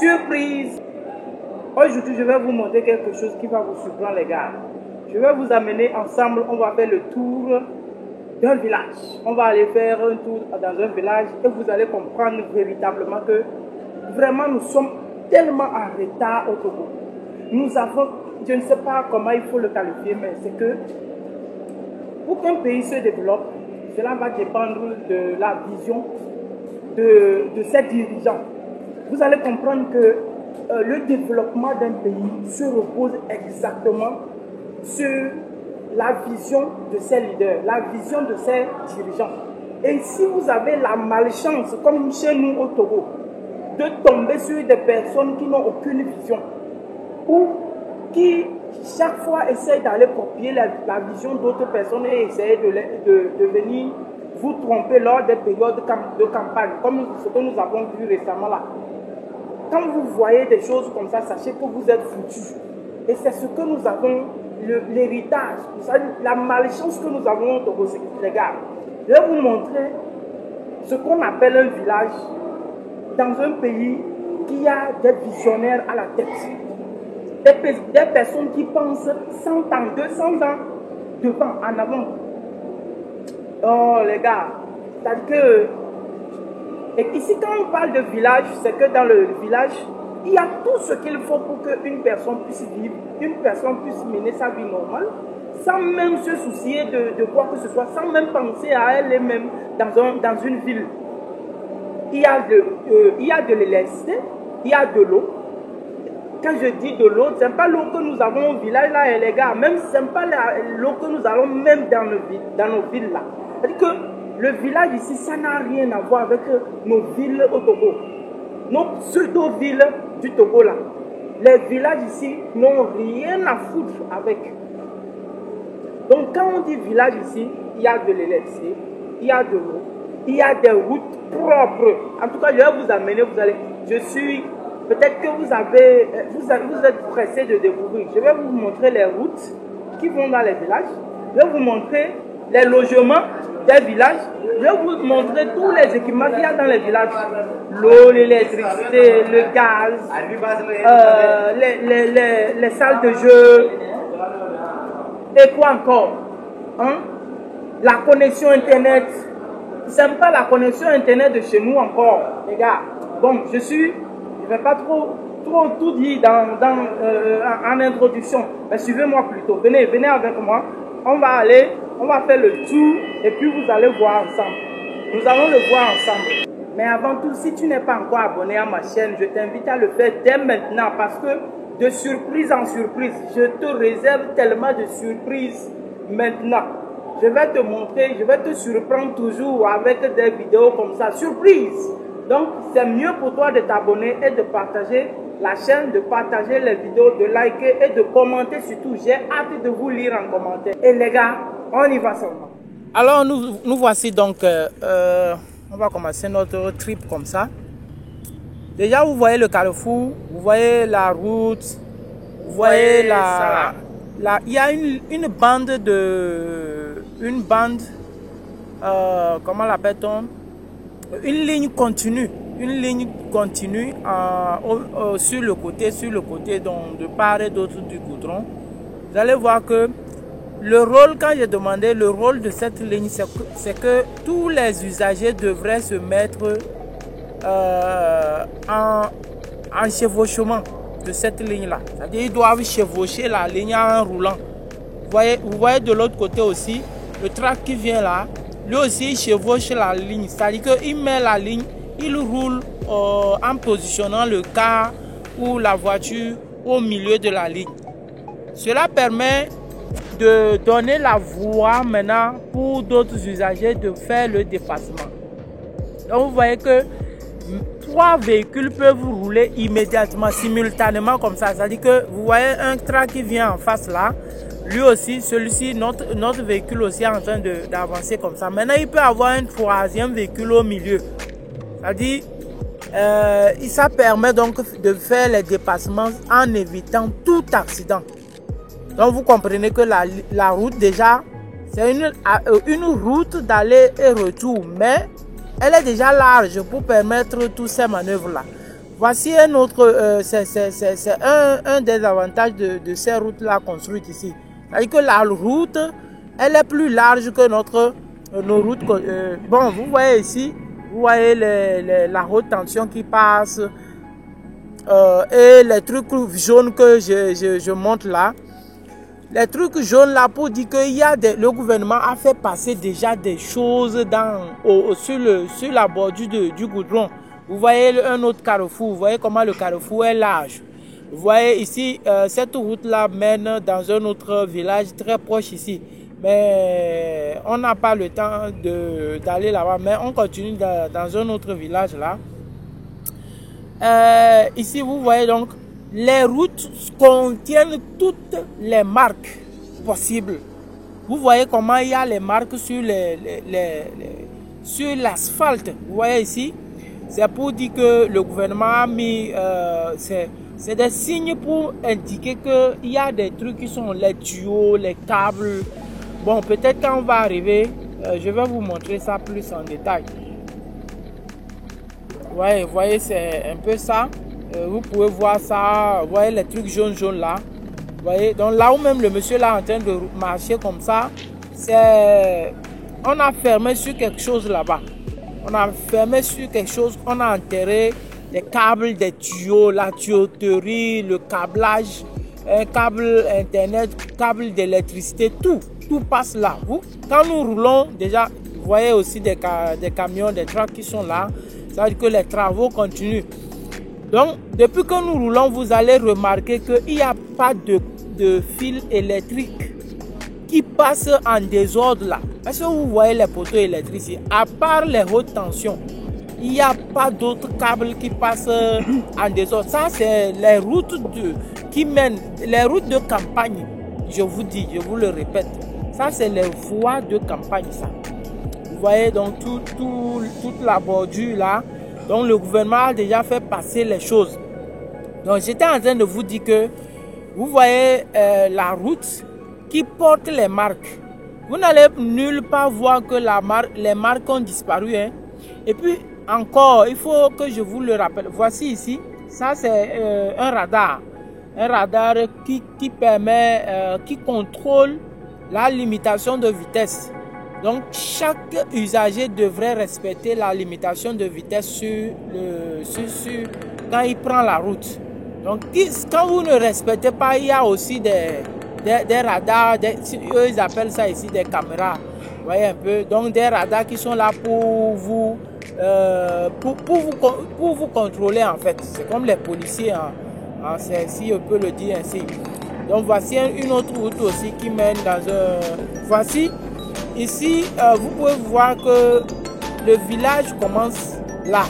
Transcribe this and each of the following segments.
Surprise! Aujourd'hui, je vais vous montrer quelque chose qui va vous surprendre, les gars. Je vais vous amener ensemble, on va faire le tour d'un village. On va aller faire un tour dans un village et vous allez comprendre véritablement que vraiment nous sommes tellement en retard au Togo. Nous avons, je ne sais pas comment il faut le qualifier, mais c'est que pour qu'un pays se développe, cela va dépendre de la vision de ses dirigeants. Vous allez comprendre que le développement d'un pays se repose exactement sur la vision de ses leaders, la vision de ses dirigeants. Et si vous avez la malchance, comme chez nous au Togo, de tomber sur des personnes qui n'ont aucune vision ou qui chaque fois essayent d'aller copier la vision d'autres personnes et essayer de venir vous tromper lors des périodes de campagne, comme ce que nous avons vu récemment là. Quand vous voyez des choses comme ça, sachez que vous êtes foutus. Et c'est ce que nous avons, l'héritage, la malchance que nous avons au Togo, les gars. Je vais vous montrer ce qu'on appelle un village dans un pays qui a des visionnaires à la tête. Des personnes qui pensent 100 ans, 200 ans devant, en avant. Oh les gars, c'est-à-dire que... Et ici, quand on parle de village, c'est que dans le village, il y a tout ce qu'il faut pour qu'une personne puisse vivre, une personne puisse mener sa vie normale, sans même se soucier de quoi que ce soit, sans même penser à elle-même dans une ville. Il y a de l'électricité, il y a de l'eau. Quand je dis de l'eau, ce n'est pas l'eau que nous avons au village là, les gars, même ce n'est pas l'eau que nous avons même dans nos villes là. C'est-à-dire que le village ici, ça n'a rien à voir avec nos villes au Togo. Nos pseudo-villes du Togo là. Les villages ici n'ont rien à foutre avec. Donc quand on dit village ici, il y a de l'électricité, il y a de l'eau, il y a des routes propres. En tout cas, je vais vous amener, vous allez... Peut-être que vous êtes pressé de découvrir. Je vais vous montrer les routes qui vont dans les villages. Je vais vous montrer les logements des villages. Je vais vous montrer tous les équipements qu'il y a dans les villages. L'eau, l'électricité, le gaz, les salles de jeu. Et quoi encore? Hein? La connexion Internet. Ce n'est pas la connexion Internet de chez nous encore, les gars. Bon, je ne vais pas trop tout dire en introduction. Mais suivez-moi plutôt. Venez avec moi. On va faire le tour et puis vous allez voir ensemble. Nous allons le voir ensemble. Mais avant tout, si tu n'es pas encore abonné à ma chaîne, je t'invite à le faire dès maintenant parce que de surprise en surprise, je te réserve tellement de surprises maintenant. Je vais te montrer, je vais te surprendre toujours avec des vidéos comme ça. Surprise! Donc, c'est mieux pour toi de t'abonner et de partager la chaîne, de partager les vidéos, de liker et de commenter surtout. J'ai hâte de vous lire en commentaire. Et les gars, on y va seulement. Alors, nous voici donc, on va commencer notre trip comme ça. Déjà, vous voyez le carrefour, vous voyez la route, vous voyez il y a une bande comment l'appelle-t-on? Une ligne continue sur le côté donc, de part et d'autre du goudron. Vous allez voir que le rôle, quand j'ai demandé le rôle de cette ligne, c'est que tous les usagers devraient se mettre en chevauchement de cette ligne-là. C'est-à-dire qu'ils doivent chevaucher la ligne en roulant. Vous voyez de l'autre côté aussi, le track qui vient là, lui aussi il chevauche la ligne. C'est-à-dire qu'il met la ligne, il roule en positionnant le car ou la voiture au milieu de la ligne. Cela permet de donner la voie maintenant pour d'autres usagers de faire le dépassement. Donc vous voyez que 3 véhicules peuvent rouler immédiatement, simultanément comme ça. C'est-à-dire que vous voyez un train qui vient en face là. Lui aussi, celui-ci, notre véhicule aussi est en train d'avancer comme ça. Maintenant, il peut avoir un 3e véhicule au milieu. C'est-à-dire, ça permet donc de faire les dépassements en évitant tout accident. Donc, vous comprenez que la route déjà, c'est une route d'aller et retour. Mais elle est déjà large pour permettre toutes ces manœuvres-là. Voici un autre, c'est un des avantages de ces routes-là construites ici. C'est-à-dire que la route, elle est plus large que nos routes. Bon, vous voyez ici, vous voyez la haute tension qui passe et les trucs jaunes que je montre là. Les trucs jaunes là pour dire que le gouvernement a fait passer déjà des choses sur la bordure du goudron. Vous voyez un autre carrefour, vous voyez comment le carrefour est large. Vous voyez ici, cette route là mène dans un autre village très proche ici. Mais on n'a pas le temps d'aller là-bas, mais on continue dans un autre village là. Ici vous voyez donc, les routes contiennent toutes les marques possibles. Vous voyez comment il y a les marques sur l'asphalte. Vous voyez ici, c'est pour dire que le gouvernement a mis, c'est des signes pour indiquer qu'il y a des trucs qui sont les tuyaux, les câbles. Bon, peut-être quand on va arriver, je vais vous montrer ça plus en détail. Ouais, vous voyez, c'est un peu ça. Vous pouvez voir ça, vous voyez les trucs jaunes là. Vous voyez, donc là où même le monsieur là en train de marcher comme ça, on a fermé sur quelque chose là-bas. On a fermé sur quelque chose, on a enterré des câbles, des tuyaux, la tuyauterie, le câblage, un câble internet, câble d'électricité, tout passe là. Quand nous roulons, déjà, vous voyez aussi des camions, des trucks qui sont là. Ça veut dire que les travaux continuent. Donc, depuis que nous roulons, vous allez remarquer qu'il n'y a pas de fil électrique qui passe en désordre là. Est-ce que vous voyez les poteaux électriques ici? À part les hautes tensions, il n'y a pas d'autres câbles qui passent en désordre. Ça, c'est les routes qui mènent, les routes de campagne. Je vous dis, je vous le répète. Ça, c'est les voies de campagne, ça. Vous voyez donc toute la bordure là. Donc le gouvernement a déjà fait passer les choses. Donc j'étais en train de vous dire que vous voyez la route qui porte les marques. Vous n'allez nulle part voir que les marques ont disparu. Hein. Et puis encore, il faut que je vous le rappelle. Voici ici, ça c'est un radar. Un radar qui permet, qui contrôle la limitation de vitesse. Donc, chaque usager devrait respecter la limitation de vitesse quand il prend la route. Donc, quand vous ne respectez pas, il y a aussi des radars, eux ils appellent ça ici des caméras. Vous voyez un peu. Donc, des radars qui sont là pour vous contrôler en fait. C'est comme les policiers, hein. Si on peut le dire ainsi. Donc, voici une autre route aussi qui mène dans un... Voici... Ici, vous pouvez voir que le village commence là.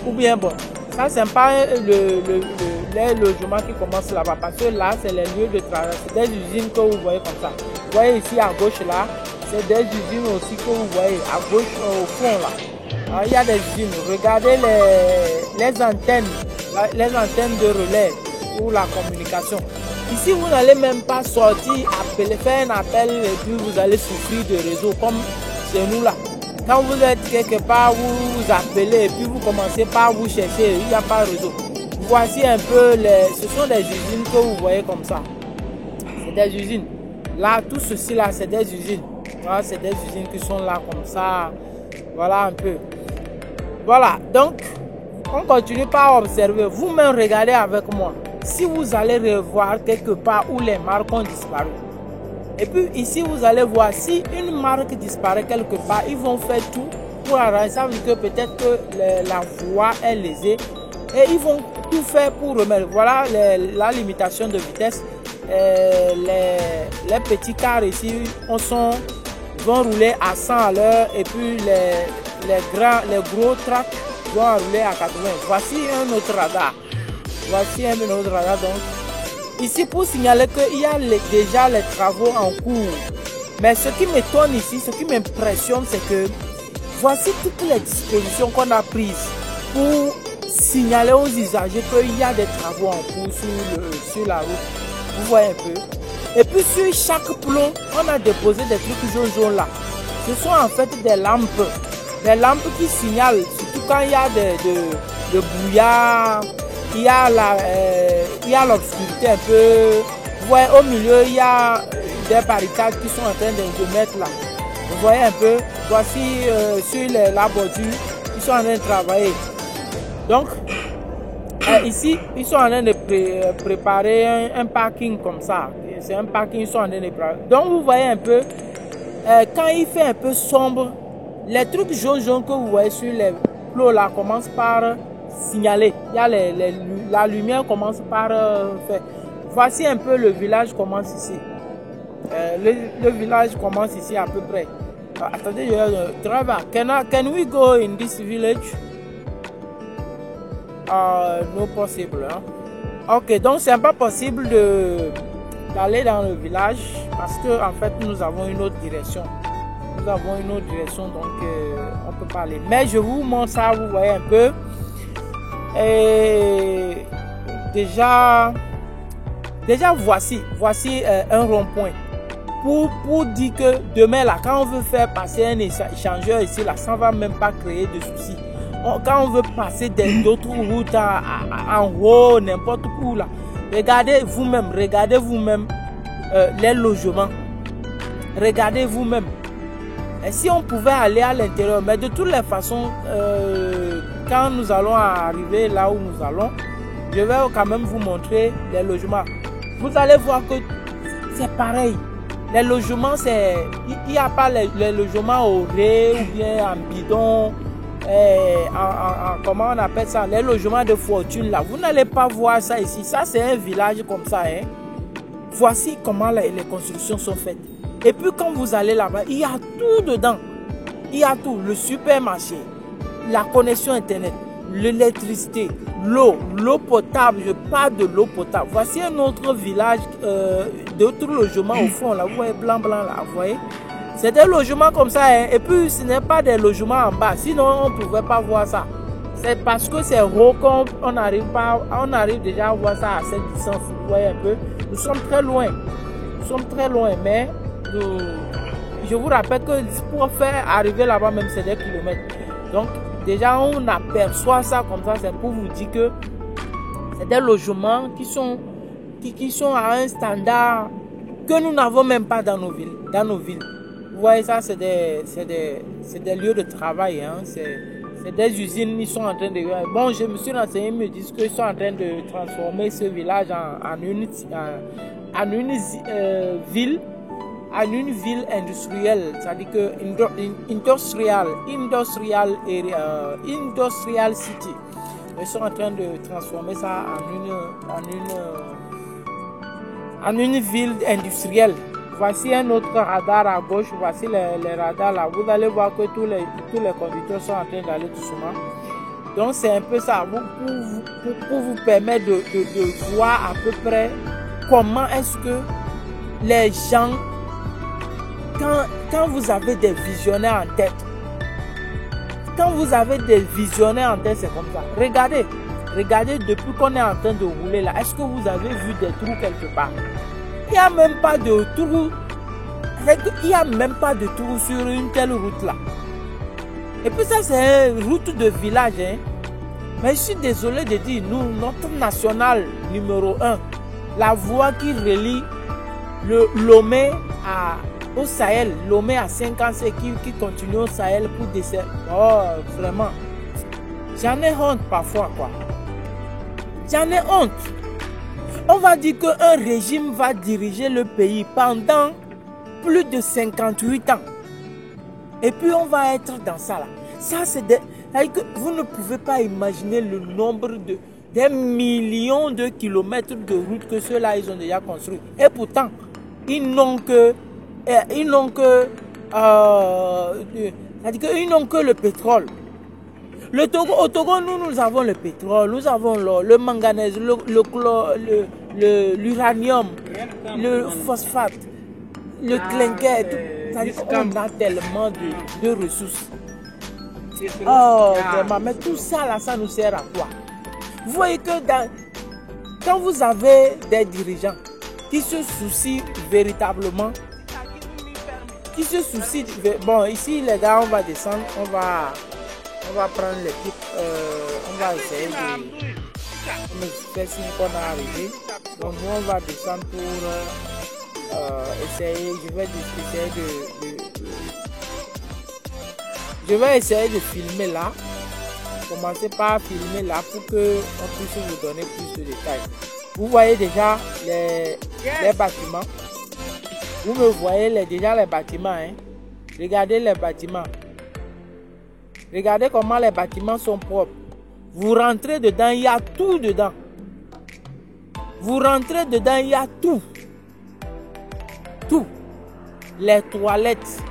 Ou bien, bon, ça, c'est pas les logements qui commencent là-bas. Parce que là, c'est les lieux de travail. C'est des usines que vous voyez comme ça. Vous voyez ici à gauche là, c'est des usines aussi que vous voyez à gauche au fond là. Alors, il y a des usines. Regardez les antennes de relais pour la communication. Ici, vous n'allez même pas sortir, faire un appel et puis vous allez souffrir de réseau comme chez nous là. Quand vous êtes quelque part, vous appelez et puis vous commencez par vous chercher, il n'y a pas de réseau. Voici un peu, ce sont des usines que vous voyez comme ça. C'est des usines. Là, tout ceci là, c'est des usines. Voilà, c'est des usines qui sont là comme ça. Voilà un peu. Voilà, donc, on continue par observer. Vous-même, regardez avec moi. Si vous allez revoir quelque part où les marques ont disparu. Et puis ici, vous allez voir si une marque disparaît quelque part, ils vont faire tout pour arranger. Ça veut dire que peut-être que la voie est lésée et ils vont tout faire pour remettre. Voilà la limitation de vitesse. Les petits cars ici vont rouler à 100 à l'heure et puis les gros tracks vont rouler à 80. Voici un autre radar. Voici un autre radar donc. Ici pour signaler qu'il y a déjà les travaux en cours. Mais ce qui m'étonne ici, ce qui m'impressionne, c'est que voici toutes les dispositions qu'on a prises pour signaler aux usagers qu'il y a des travaux en cours sur la route. Vous voyez un peu. Et puis sur chaque plomb, on a déposé des trucs jaunes là. Ce sont en fait des lampes qui signalent, surtout quand il y a le brouillard, il y a l'obscurité un peu. Vous voyez, au milieu, il y a des barricades qui sont en train de mettre là. Vous voyez un peu, voici sur la bordure, ils sont en train de travailler. Donc, ici, ils sont en train de préparer un parking comme ça. C'est un parking, ils sont en train de préparer. Donc, vous voyez un peu, quand il fait un peu sombre, les trucs jaunes que vous voyez sur les plots là commencent par signaler. Il y a la lumière commence par faire. Voici un peu le village commence ici. Le village commence ici à peu près. Attendez, driver, can we go in this village? No possible. Hein? Ok, donc c'est pas possible d'aller dans le village parce que en fait nous avons une autre direction. Nous avons une autre direction, donc on peut pas aller. Mais je vous montre ça, vous voyez un peu. Et déjà voici un rond-point. Pour dire que demain, là, quand on veut faire passer un échangeur ici, là, ça ne va même pas créer de soucis. Quand on veut passer d'autres routes en haut, n'importe où, là, regardez vous-même les logements. Regardez vous-même. Et si on pouvait aller à l'intérieur, mais de toutes les façons, quand nous allons arriver là où nous allons, je vais quand même vous montrer les logements. Vous allez voir que c'est pareil. Les logements, il n'y a pas les logements au ré ou bien en bidon, comment on appelle ça, les logements de fortune là. Vous n'allez pas voir ça ici. Ça, c'est un village comme ça. Hein. Voici comment les constructions sont faites. Et puis quand vous allez là-bas, il y a tout dedans. Il y a tout. Le supermarché, la connexion internet, l'électricité, l'eau potable. Je parle de l'eau potable. Voici un autre village d'autres logements au fond. Là, vous voyez blanc là, vous voyez. C'est des logements comme ça. Hein. Et puis ce n'est pas des logements en bas. Sinon on ne pouvait pas voir ça. C'est parce que c'est haut qu'on arrive déjà à voir ça à cette distance. Vous voyez un peu. Nous sommes très loin. Mais je vous rappelle que pour faire arriver là-bas même c'est des kilomètres. Donc déjà on aperçoit ça comme ça, c'est pour vous dire que c'est des logements qui sont à un standard que nous n'avons même pas dans nos villes. Vous voyez ça, c'est des lieux de travail, hein. C'est des usines, ils sont en train de... Bon, je me suis renseigné, ils me disent qu'ils sont en train de transformer ce village en une ville industrielle, c'est-à-dire que industrial city. Ils sont en train de transformer ça en une ville industrielle. Voici un autre radar à gauche, voici les radars là. Vous allez voir que tous les conducteurs sont en train d'aller doucement. Donc c'est un peu ça, pour vous permettre de voir à peu près comment est-ce que les gens, quand vous avez des visionnaires en tête, c'est comme ça. Regardez depuis qu'on est en train de rouler là, est-ce que vous avez vu des trous quelque part? Il n'y a même pas de trous. Il n'y a même pas de trous sur une telle route là. Et puis ça c'est une route de village. Hein. Mais je suis désolé de dire, notre national numéro 1, la voie qui relie le Lomé au Sahel, Lomé à 5 ans, c'est qui continue au Sahel pour desservir. Oh, vraiment. J'en ai honte parfois, quoi. J'en ai honte. On va dire qu'un régime va diriger le pays pendant plus de 58 ans. Et puis on va être dans ça là. Ça c'est vous ne pouvez pas imaginer le nombre des millions de kilomètres de routes que ceux-là ils ont déjà construits. Et pourtant, ils n'ont que le pétrole. Au Togo, nous avons le pétrole, nous avons le manganèse, l'uranium, le phosphate, le clinker. On a tellement de ressources. Oh, vraiment, mais tout ça là, ça nous sert à quoi? Vous voyez que quand vous avez des dirigeants qui se soucient véritablement, bon, ici les gars, on va descendre, On va prendre les types. On va essayer de... On me fait signe qu'on est arrivé. Donc nous on va descendre pour essayer. Je vais essayer de filmer là. Commencer par filmer là pour que on puisse vous donner plus de détails. Vous voyez déjà les bâtiments. Vous me voyez déjà les bâtiments. Hein? Regardez les bâtiments. Regardez comment les bâtiments sont propres. Vous rentrez dedans, il y a tout dedans. Vous rentrez dedans, il y a tout. Tout. Les toilettes.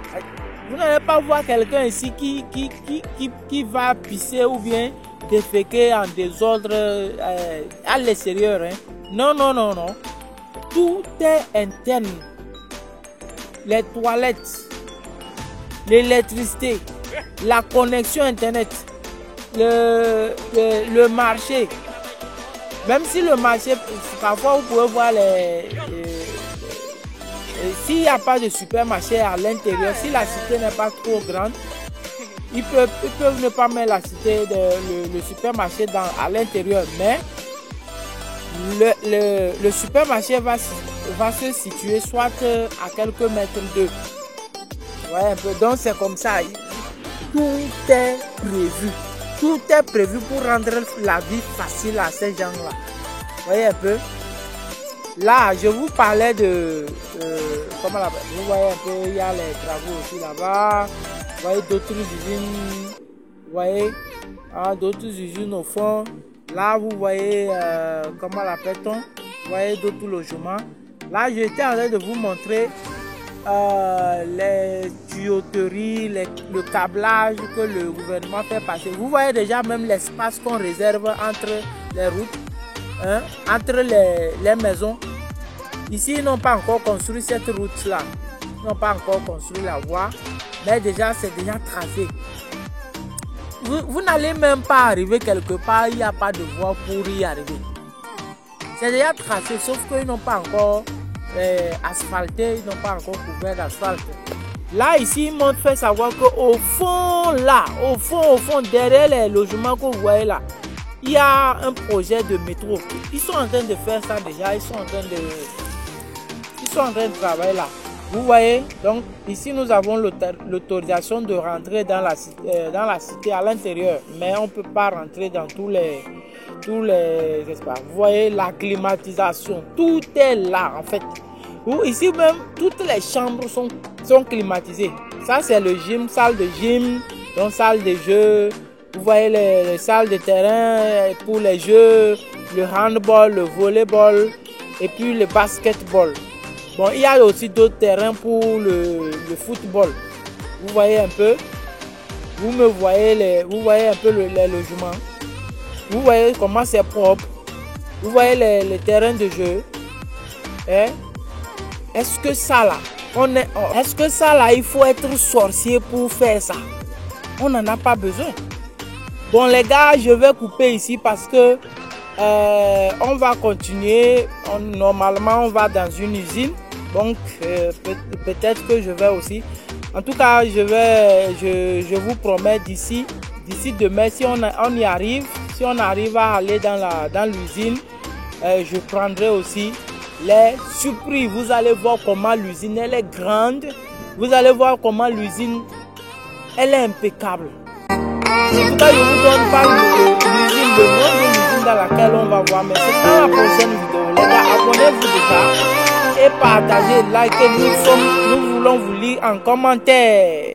Vous n'allez pas voir quelqu'un ici qui va pisser ou bien déféquer en désordre à l'extérieur. Hein. Non, non, non, non. Tout est interne. Les toilettes, l'électricité, la connexion internet, le marché. Même si le marché, parfois vous pouvez voir s'il n'y a pas de supermarché à l'intérieur, si la cité n'est pas trop grande, ils peuvent ne pas mettre la cité, le supermarché à l'intérieur, mais le supermarché va se situer soit à quelques mètres d'eux. Ouais, un peu. Donc c'est comme ça. Tout est prévu. Tout est prévu pour rendre la vie facile à ces gens-là. Vous voyez un peu. Là, je vous parlais de... comment là-bas. Vous voyez un peu, il y a les travaux aussi là-bas. Vous voyez d'autres usines. Vous voyez d'autres usines au fond. Là, vous voyez, comment l'appelle-t-on? Vous voyez d'autres logements. Là, j'étais en train de vous montrer les tuyauteries, le câblage que le gouvernement fait passer. Vous voyez déjà même l'espace qu'on réserve entre les routes, hein, entre les maisons. Ici, ils n'ont pas encore construit cette route-là. Ils n'ont pas encore construit la voie, mais déjà, c'est déjà tracé. Vous n'allez même pas arriver quelque part, il n'y a pas de voie pour y arriver. C'est déjà tracé, sauf qu'ils n'ont pas encore asphalté, ils n'ont pas encore couvert d'asphalte. Là, ici, ils m'ont fait savoir qu'au fond, là, au fond, derrière les logements que vous voyez là, il y a un projet de métro. Ils sont en train de faire ça déjà, ils sont en train de travailler là. Vous voyez, donc ici nous avons l'autorisation de rentrer dans la cité à l'intérieur, mais on ne peut pas rentrer dans tous les espaces. Vous voyez la climatisation, tout est là en fait. Ici même, toutes les chambres sont climatisées. Ça c'est le gym, salle de gym, donc salle de jeux. Vous voyez les salles de terrain pour les jeux, le handball, le volleyball et puis le basketball. Bon, il y a aussi d'autres terrains pour le football. Vous voyez un peu. Vous voyez un peu les logements. Vous voyez comment c'est propre. Vous voyez les terrains de jeu. Eh? Est-ce que ça là, il faut être sorcier pour faire ça? On n'en a pas besoin. Bon les gars, je vais couper ici parce que on va continuer. Normalement, on va dans une usine. Donc, peut-être que je vais aussi. En tout cas, je vous promets d'ici demain, si on y arrive, si on arrive à aller dans l'usine, je prendrai aussi les surprises. Vous allez voir comment l'usine, elle est grande. Vous allez voir comment l'usine, elle est impeccable. En tout cas, je vous donne pas l'usine, le nom de l'usine dans laquelle on va voir. Mais c'est dans la prochaine vidéo. Les gars, abonnez-vous déjà. Et partagez, likez, nous voulons vous lire en commentaire.